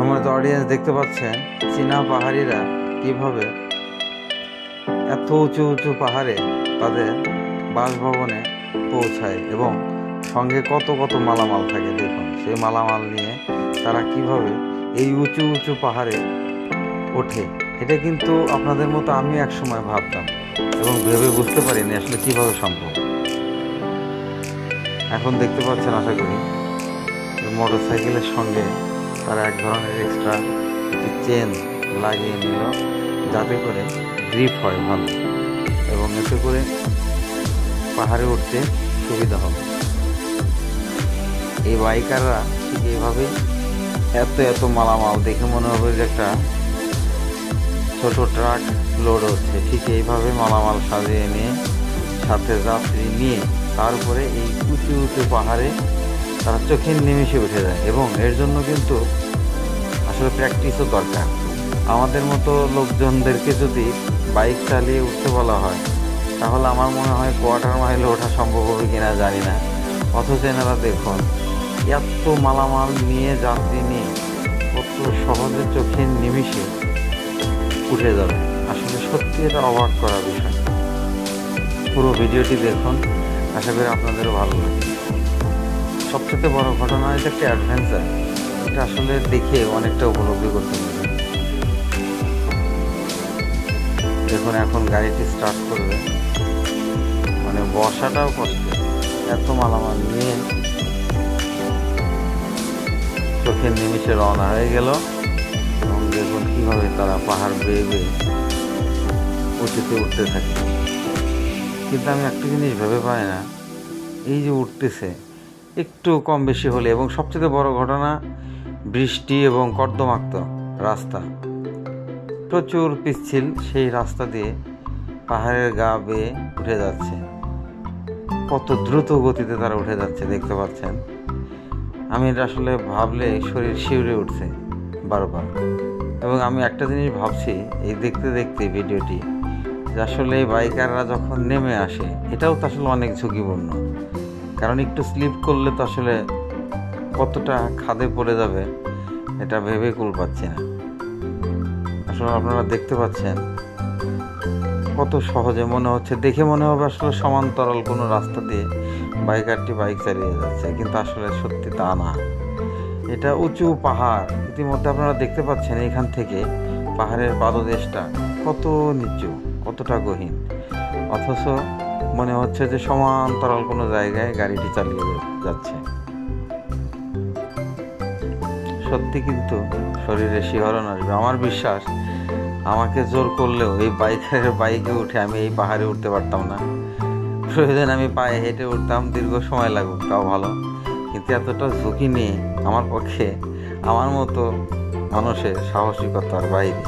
সম্মানিত অডিয়েন্স, দেখতে পাচ্ছেন চীনা পাহাড়িরা কিভাবে এত উঁচু উঁচু পাহাড়ে তাদের বাসভবনে পৌঁছায় এবং সঙ্গে কত কত মালামাল থাকে। দেখুন সেই মালামাল নিয়ে তারা কিভাবে এই উঁচু উঁচু পাহাড়ে ওঠে। এটা কিন্তু আপনাদের মতো আমি এক সময় ভাবতাম এবং ভেবে বুঝতে পারিনি আসলে কিভাবে সম্ভব। এখন দেখতে পাচ্ছেন আশা করি মোটর সাইকেলের সঙ্গে তারা এক ধরনের এক্সট্রা চেন লাগিয়ে নিল যাতে করে গ্রিপ হয় ভালো এবং এতে করে পাহাড়ে উঠতে সুবিধা হবে। এই বাইকাররা ঠিক এইভাবেই এত এত মালামাল দেখে মনে হবে যে একটা ছোট ট্রাক লোড হচ্ছে, ঠিক এইভাবে মালামাল সাজিয়ে নিয়ে সাথে যাত্রী নিয়ে তারপরে এই উঁচু উঁচু পাহাড়ে তারা চোখের নিমেষে উঠে যায় এবং এর জন্য কিন্তু আসলে প্র্যাকটিসও দরকার। আমাদের মতো লোকজনদেরকে যদি বাইক চালিয়ে উঠতে বলা হয় তাহলে আমার মনে হয় কোয়ার্টার মাইলে ওঠা সম্ভব হবে কিনা জানি না। অথচ এনারা দেখুন এত মালামাল নিয়ে যাত্রী নিয়ে কত সহজে চোখের নিমেষে উঠে যাবে। আসলে সত্যি এটা অবাক করা বিষয়। পুরো ভিডিওটি দেখুন, আশা করি আপনাদেরও ভালো লাগবে। সবচেয়ে বড় ঘটনা, এটা একটা অ্যাডভেঞ্চার। এটা আসলে দেখে অনেকটা উপলব্ধি করতে পারবেন। দেখুন এখন গাড়িটি স্টার্ট করবে, মানে বসাটাও কষ্ট, এত মালামাল নিয়ে চোখের নিমেষে রওনা হয়ে গেল এবং দেখুন কীভাবে তারা পাহাড় বেয়ে বেয়ে উঁচুতে উঠতে থাকে। কিন্তু আমি একটা জিনিস ভেবে পাই না, এই যে উঠতেছে একটু কম বেশি হলে, এবং সবচেয়ে বড় ঘটনা বৃষ্টি এবং কর্দমাক্ত রাস্তা, প্রচুর পিচ্ছিল সেই রাস্তা দিয়ে পাহাড়ের গা বেয়ে উঠে যাচ্ছে। কত দ্রুত গতিতে তারা উঠে যাচ্ছে দেখতে পাচ্ছেন। আমি এটা আসলে ভাবলে শরীর শিউরে উঠছে বারবার। এবং আমি একটা জিনিস ভাবছি এই দেখতে দেখতে ভিডিওটি, যে আসলে এই বাইকাররা যখন নেমে আসে এটাও তো আসলে অনেক ঝুঁকিপূর্ণ, কারণ একটু স্লিপ করলে তো আসলে কতটা খাদে পড়ে যাবে এটা ভেবে কুল পাচ্ছি না। আসলে আপনারা দেখতে পাচ্ছেন কত সহজে মনে হচ্ছে, দেখে মনে হবে আসলে সমান্তরাল কোনো রাস্তা দিয়ে বাইকারটি বাইক চালিয়ে যাচ্ছে, কিন্তু আসলে সত্যি তা না। এটা উঁচু পাহাড়, ইতিমধ্যে আপনারা দেখতে পাচ্ছেন এখান থেকে পাহাড়ের পাদদেশটা কত নিচু, কতটা গহীন, অথচ মনে হচ্ছে যে সমান্তরাল কোনো জায়গায় গাড়িটি চালিয়ে যাচ্ছে। সত্যি কিন্তু শরীরে শিহরণ আসবে। আমার বিশ্বাস আমাকে জোর করলেও এই বাইকে উঠে আমি এই পাহাড়ে উঠতে পারতাম না। প্রয়োজন আমি পায়ে হেঁটে উঠতাম, দীর্ঘ সময় লাগুক তাও ভালো, কিন্তু এতটা ঝুঁকি নিয়ে আমার পক্ষে, আমার মতো মানুষের সাহসিকতার বাইরে।